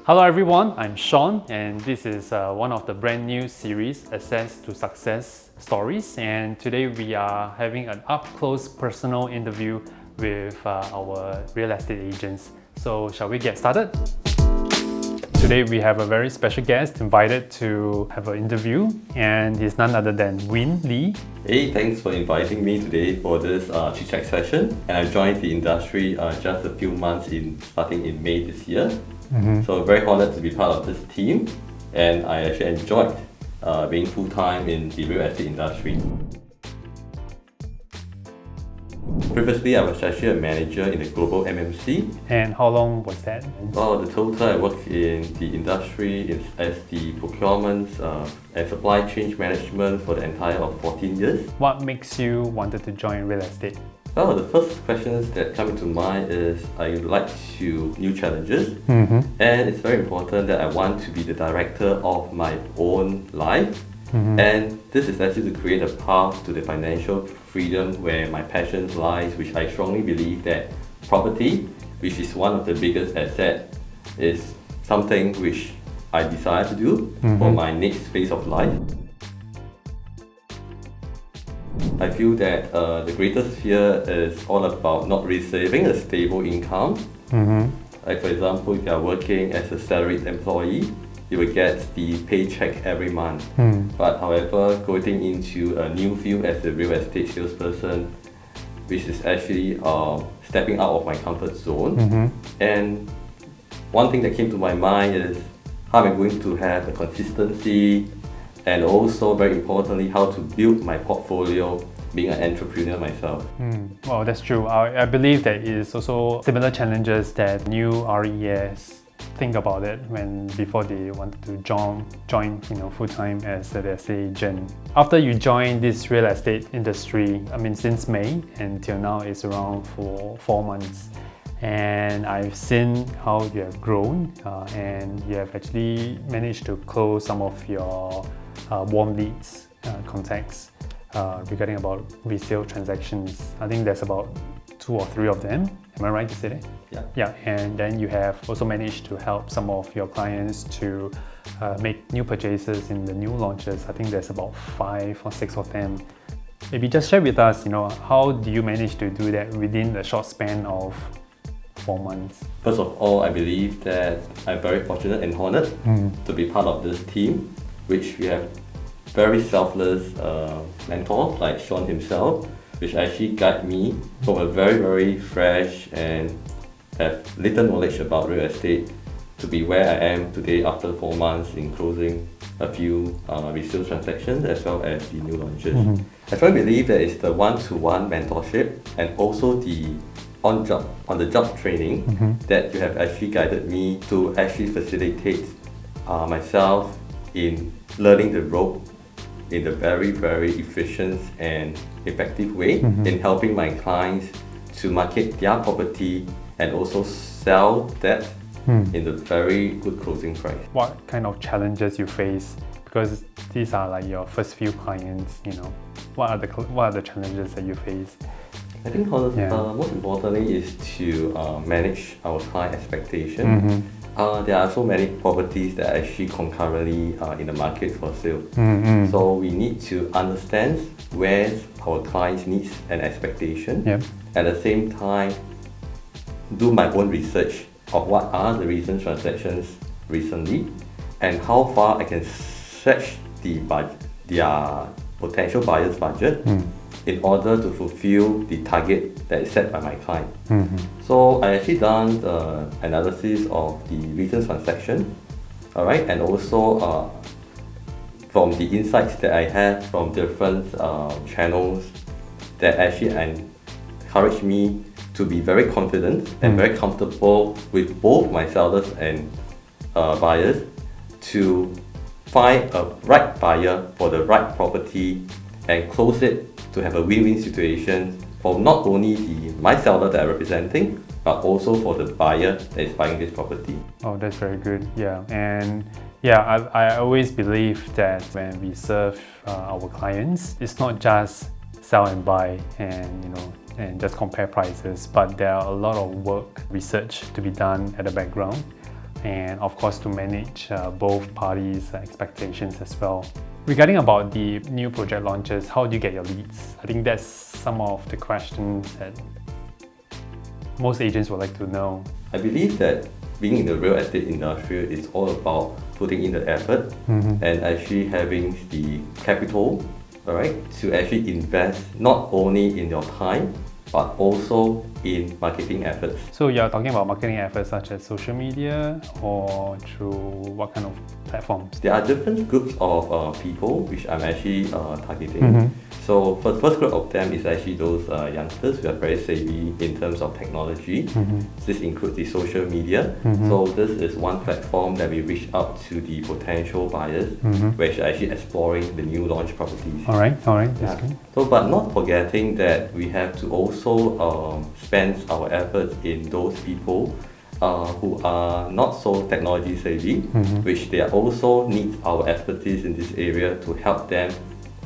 Hello everyone, I'm Sean and this is one of the brand new series, Access to Success Stories, and today we are having an up-close personal interview with our real estate agents. So shall we get started? Today we have a very special guest invited to have an interview, and he's none other than Win Lee. Hey, thanks for inviting me today for this chit-chat session. And I joined the industry just a few months starting in May this year. So very honored to be part of this team, and I actually enjoyed being full-time in the real estate industry. Previously, I was actually a manager in the global MMC. And how long was that? Well, the total I worked in the industry as the procurement and supply chain management for the entire of 14 years. What makes you wanted to join real estate? Well, the first questions that come into mind is I like new challenges, and it's very important that I want to be the director of my own life. And this is actually to create a path to the financial freedom where my passion lies, which I strongly believe that property, which is one of the biggest assets, is something which I desire to do for my next phase of life. I feel that the greatest fear is all about not receiving a stable income. Like for example, if you are working as a salaried employee, you will get the paycheck every month. But however, going into a new field as a real estate salesperson, which is actually stepping out of my comfort zone. And one thing that came to my mind is how I'm going to have a consistency, and also very importantly, how to build my portfolio being an entrepreneur myself. Well, that's true. I believe that it is also similar challenges that new RES think about it before they wanted to join full-time as a real estate agent. After you join this real estate industry, since May until now it's around for 4 months. And I've seen how you have grown and you have actually managed to close some of your warm leads, contacts regarding about resale transactions. I think there's about 2 or 3 of them. Am I right to say that? Yeah. And then you have also managed to help some of your clients to make new purchases in the new launches. I think there's about 5 or 6 of them. Maybe just share with us, how do you manage to do that within a short span of 4 months? First of all, I believe that I'm very fortunate and honored to be part of this team, which we have very selfless mentors like Sean himself, which actually guide me from a very, very fresh and have little knowledge about real estate to be where I am today after 4 months in closing a few resale transactions as well as the new launches. I firmly believe that it's the one-to-one mentorship and also the on-the-job training that you have actually guided me to actually facilitate myself in learning the rope in a very, very efficient and effective way in helping my clients to market their property and also sell that in a very good closing price. What kind of challenges you face? Because these are like your first few clients, what are the challenges that you face? I think most importantly is to manage our client expectation. There are so many properties that are actually concurrently in the market for sale. So we need to understand where our clients' needs and expectation. At the same time, do my own research of what are the recent transactions recently and how far I can stretch their potential buyer's budget in order to fulfill the target that is set by my client. So I actually done the analysis of the recent transaction, and also from the insights that I have from different channels that actually encourage me to be very confident and very comfortable with both my sellers and buyers to find a right buyer for the right property and close it to have a win-win situation for not only my seller that I'm representing, but also for the buyer that is buying this property. Oh, that's very good. I always believe that when we serve our clients, it's not just sell and buy and just compare prices, but there are a lot of work, research to be done at the background. and of course to manage both parties' expectations as well. Regarding about the new project launches, how do you get your leads? I think that's some of the questions that most agents would like to know. I believe that being in the real estate industry is all about putting in the effort and actually having the capital, alright, to actually invest not only in your time but also in marketing efforts. So you're talking about marketing efforts such as social media or through what kind of platforms? There are different groups of people which I'm actually targeting. So for the first group of them is actually those youngsters who are very savvy in terms of technology. This includes the social media. So this is one platform that we reach out to the potential buyers, where they're actually exploring the new launch properties. Alright, that's good. So, but not forgetting that we have to also spend our efforts in those people who are not so technology savvy, which they also need our expertise in this area to help them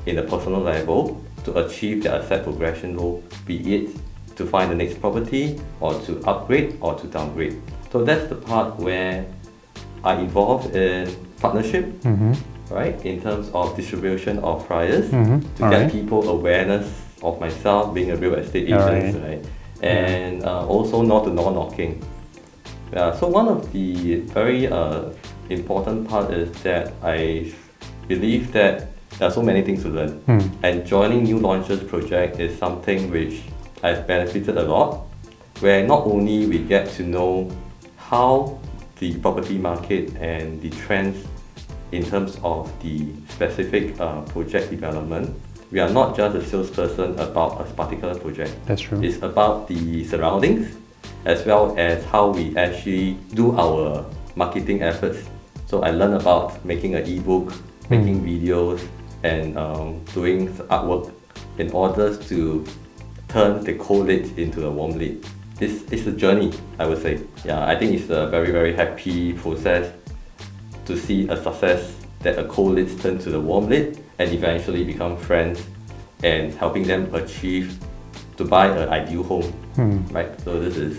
in a personal level to achieve their asset progression goal, be it to find the next property or to upgrade or to downgrade. So that's the part where I involved in partnership, right, in terms of distribution of flyers to get people awareness of myself being a real estate agent, right? And also door-to-door knocking. So one of the very important part is that I believe that there are so many things to learn, and joining new launches project is something which I've benefited a lot, where not only we get to know how the property market and the trends in terms of the specific project development. We are not just a salesperson about a particular project. That's true. It's about the surroundings as well as how we actually do our marketing efforts. So I learned about making an ebook, making videos, and doing artwork in order to turn the cold lead into a warm lead. It's a journey, I would say. Yeah, I think it's a very, very happy process to see a success that a cold lead turn to the warm lead and eventually become friends and helping them achieve to buy an ideal home, right? So this is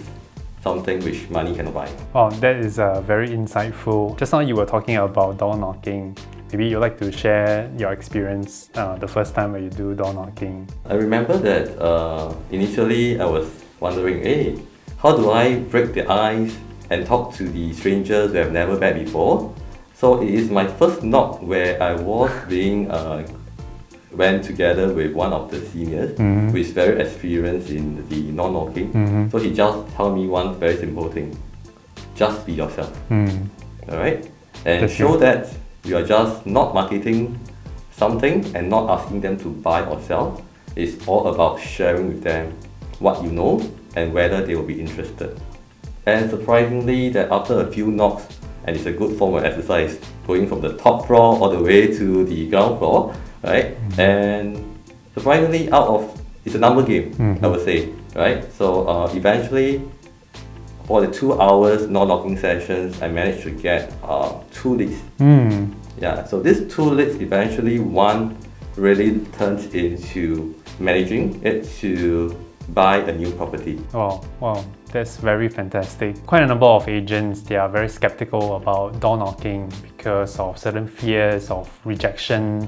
something which money cannot buy. Wow, that is very insightful. Just now you were talking about door knocking. Maybe you'd like to share your experience the first time when you do door knocking. I remember that initially I was wondering, hey, how do I break the ice and talk to the strangers who have never met before? So it is my first knock where I was being went together with one of the seniors who is very experienced in the door knocking. So he just told me one very simple thing: just be yourself. Alright? And show that you are just not marketing something and not asking them to buy or sell. It's all about sharing with them what you know and whether they will be interested. And surprisingly, that after a few knocks, and it's a good form of exercise, going from the top floor all the way to the ground floor, right? And surprisingly, it's a number game, I would say, right? So eventually, for the 2 hours knocking sessions, I managed to get 2 leads. Yeah, so these 2 leads eventually, one really turns into managing it to buy a new property. Wow, that's very fantastic. Quite a number of agents, they are very skeptical about door knocking because of certain fears of rejection,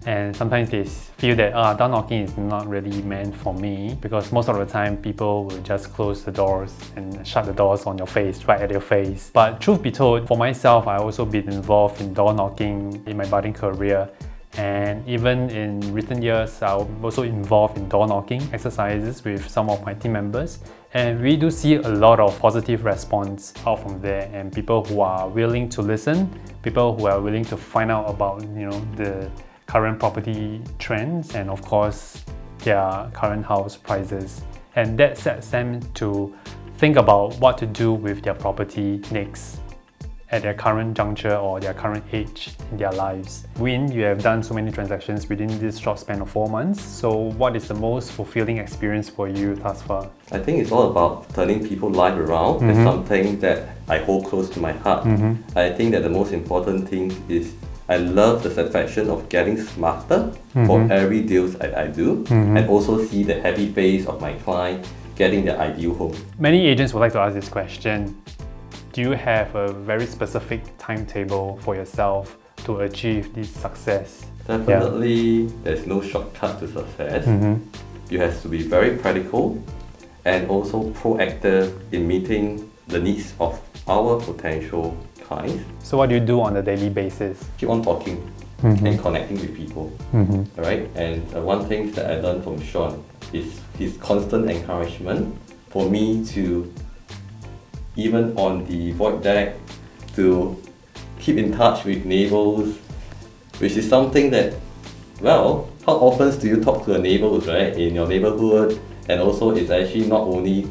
and sometimes they feel that door knocking is not really meant for me, because most of the time people will just close the doors and shut the doors on your face, right at your face. But truth be told, for myself, I also been involved in door knocking in my budding career. And even in recent years, I'm also involved in door knocking exercises with some of my team members. And we do see a lot of positive response out from there, and people who are willing to listen, people who are willing to find out about the current property trends and of course their current house prices. And that sets them to think about what to do with their property next at their current juncture or their current age in their lives. Win, you have done so many transactions within this short span of 4 months. So what is the most fulfilling experience for you thus far? I think it's all about turning people's life around. It's something that I hold close to my heart. I think that the most important thing is I love the satisfaction of getting smarter for every deal I do, and also see the happy face of my client getting their ideal home. Many agents would like to ask this question: do you have a very specific timetable for yourself to achieve this success? Definitely, there's no shortcut to success. You have to be very practical and also proactive in meeting the needs of our potential clients. So what do you do on a daily basis? Keep on talking and connecting with people. Alright, and one thing that I learned from Sean is his constant encouragement for me to, even on the void deck, to keep in touch with neighbors, which is something that, well, how often do you talk to a neighbors, right, in your neighborhood? And also it's actually not only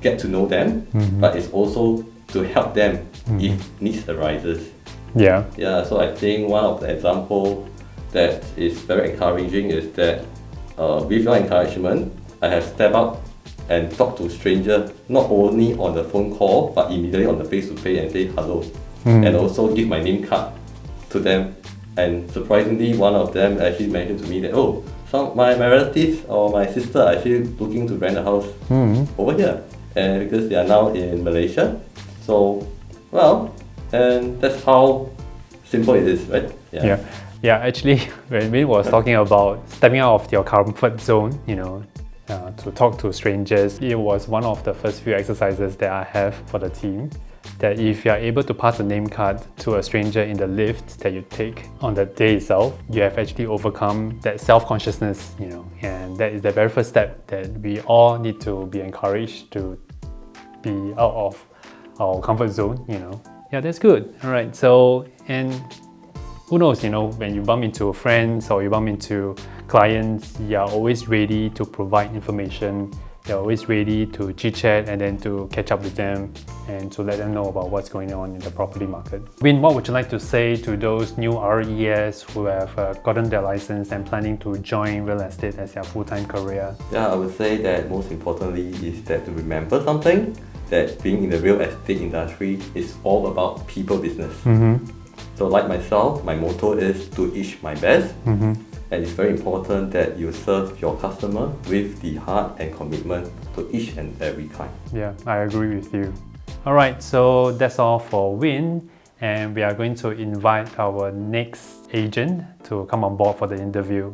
get to know them, but it's also to help them if needs arises. Yeah. Yeah, so I think one of the example that is very encouraging is that with your encouragement, I have stepped up and talked to stranger, not only on the phone call, but immediately on the face-to-face and say hello. And also give my name card to them. And surprisingly, one of them actually mentioned to me that, oh, my relatives or my sister are actually looking to rent a house over here. And because they are now in Malaysia. So, well, and that's how simple it is, right? Yeah, actually, when we was talking about stepping out of your comfort zone, to talk to strangers, it was one of the first few exercises that I have for the team. That if you are able to pass a name card to a stranger in the lift that you take on the day itself, you have actually overcome that self-consciousness, and that is the very first step that we all need to be encouraged to be out of our comfort zone, Yeah, that's good. All right, so, and who knows, when you bump into friends or you bump into clients, you are always ready to provide information. You're always ready to chit-chat and then to catch up with them and to let them know about what's going on in the property market. Win, what would you like to say to those new RES who have gotten their license and planning to join real estate as their full-time career? Yeah, I would say that most importantly is that to remember something, that being in the real estate industry is all about people business. So like myself, my motto is to each my best. And it's very important that you serve your customer with the heart and commitment to each and every client. Yeah, I agree with you. All right, so that's all for Win, and we are going to invite our next agent to come on board for the interview.